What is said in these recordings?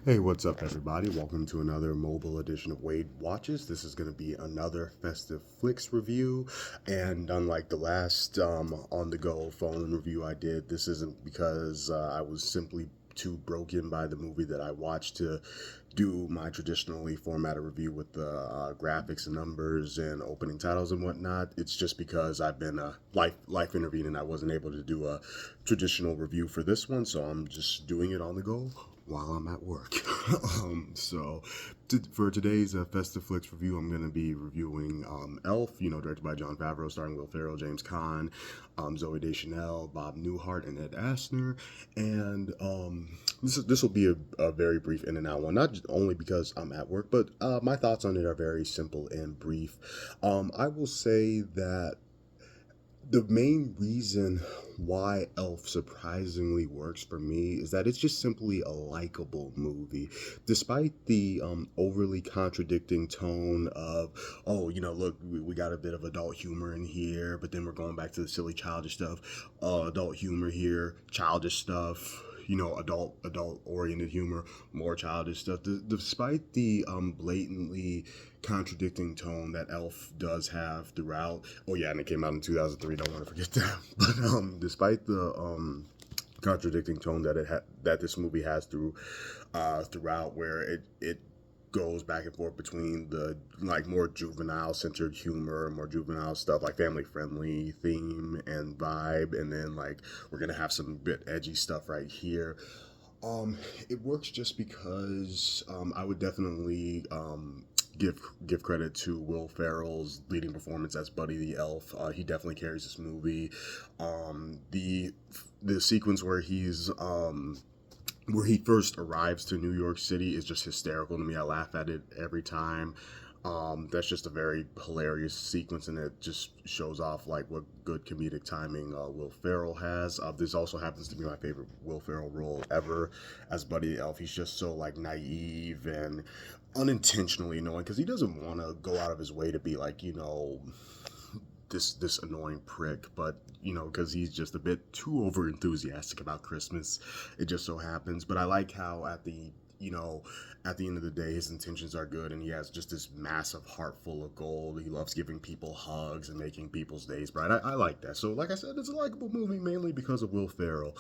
Hey, what's up, everybody? Welcome to another mobile edition of Wade Watches. This is going to be another festive flicks review, and unlike the last on the go phone review I did, this isn't because I was simply too broken by the movie that I watched to do my traditionally formatted review with the graphics and numbers and opening titles and whatnot. It's just because I've been life intervened and I wasn't able to do a traditional review for this one, so I'm just doing it on the go while I'm at work. For today's festive flicks review, I'm going to be reviewing Elf, directed by Jon Favreau, starring Will Ferrell, James Caan, Zoe Deschanel, Bob Newhart, and Ed Asner. And this will be a very brief in and out one, not only because I'm at work, but my thoughts on it are very simple and brief. I will say that the main reason why Elf surprisingly works for me is that it's just simply a likable movie. Despite the overly contradicting tone of, oh, look, we got a bit of adult humor in here, but then we're going back to the silly childish stuff. Adult humor here, childish stuff. Adult oriented humor, more childish stuff. Despite the blatantly contradicting tone that Elf does have throughout. Oh yeah, and it came out in 2003. Don't want to forget that. But despite the contradicting tone that this movie has throughout, where it goes back and forth between the more juvenile centered humor, more juvenile stuff like family friendly theme and vibe, and then we're gonna have some bit edgy stuff right here. It works just because I would definitely give credit to Will Ferrell's leading performance as Buddy the Elf. He definitely carries this movie. The sequence where he first arrives to New York City is just hysterical to me. I laugh at it every time. That's just a very hilarious sequence, and it just shows off what good comedic timing Will Ferrell has. This also happens to be my favorite Will Ferrell role ever as Buddy the Elf. He's just so naive and unintentionally annoying because he doesn't want to go out of his way to be this annoying prick, but because he's just a bit too over enthusiastic about Christmas, it just so happens. But I like how at the end of the day, his intentions are good, and he has just this massive heart full of gold. He loves giving people hugs and making people's days bright. I like that. So, like I said, it's a likable movie mainly because of Will Ferrell.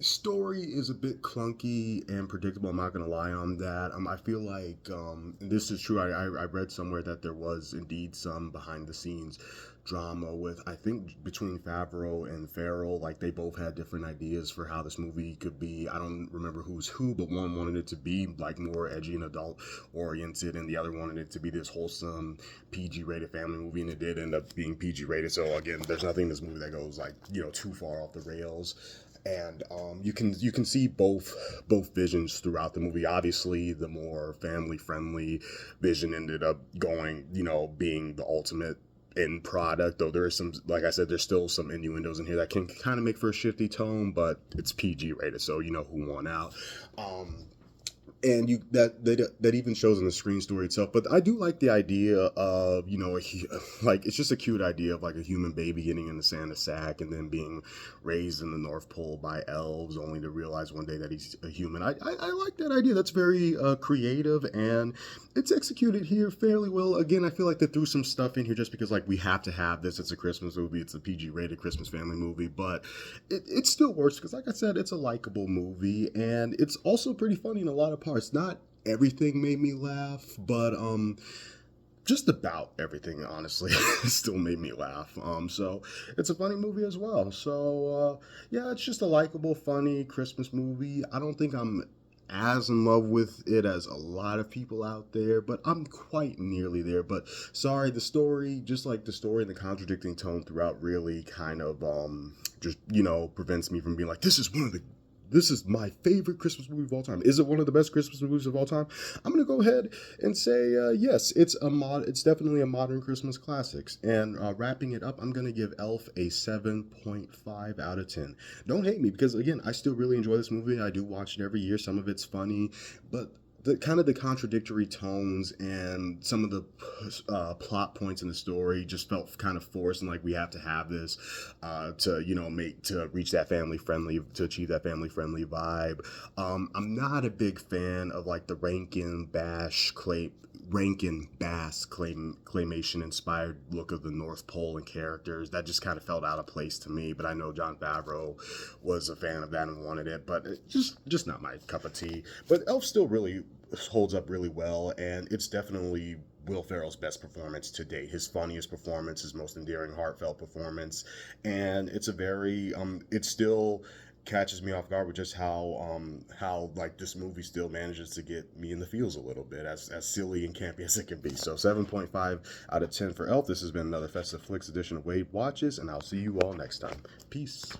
Story is a bit clunky and predictable. I'm not gonna lie on that. I feel like and this is true. I read somewhere that there was indeed some behind the scenes drama with, I think, between Favreau and Farrell. They both had different ideas for how this movie could be. I don't remember who's who, but one wanted it to be more edgy and adult oriented, and the other wanted it to be this wholesome PG rated family movie, and it did end up being PG rated. So again, there's nothing in this movie that goes too far off the rails. And you can see both visions throughout the movie. Obviously, the more family friendly vision ended up being the ultimate end product, though there is some, like I said, there's still some innuendos in here that can kind of make for a shifty tone, but it's PG rated, so you know who won out. And that even shows in the screen story itself. But I do like the idea of it's just a cute idea of a human baby getting in the Santa sack and then being raised in the North Pole by elves, only to realize one day that he's a human. I like that idea. That's very creative, and it's executed here fairly well. Again, I feel like they threw some stuff in here just because we have to have this. It's a Christmas movie. It's a PG rated Christmas family movie, but it still works because, like I said, it's a likable movie, and it's also pretty funny in a lot of parts. Not everything made me laugh, but just about everything, honestly, still made me laugh. So it's a funny movie as well. So yeah, it's just a likable, funny Christmas movie. I don't think I'm as in love with it as a lot of people out there, but I'm quite nearly there. But sorry, the story, just like the story and the contradicting tone throughout, really kind of just prevents me from being this is my favorite Christmas movie of all time. Is it one of the best Christmas movies of all time? I'm gonna go ahead and say yes. It's definitely a modern Christmas classics. And wrapping it up, I'm gonna give Elf a 7.5 out of 10. Don't hate me because again, I still really enjoy this movie. I do watch it every year. Some of it's funny, but the kind of the contradictory tones and some of the plot points in the story just felt kind of forced, and like we have to have this to make to reach that family friendly to achieve that family friendly vibe. I'm not a big fan of like the Rankin Bass claymation inspired look of the North Pole and characters. That just kind of felt out of place to me. But I know Jon Favreau was a fan of that and wanted it, but it's just not my cup of tea. But Elf still really holds up really well, and it's definitely Will Ferrell's best performance to date, his funniest performance, his most endearing, heartfelt performance, and it's a very it still catches me off guard with just how like this movie still manages to get me in the feels a little bit, as silly and campy as it can be. So 7.5 out of 10 for Elf. This has been another Festive Flicks edition of Wade Watches, and I'll see you all next time. Peace.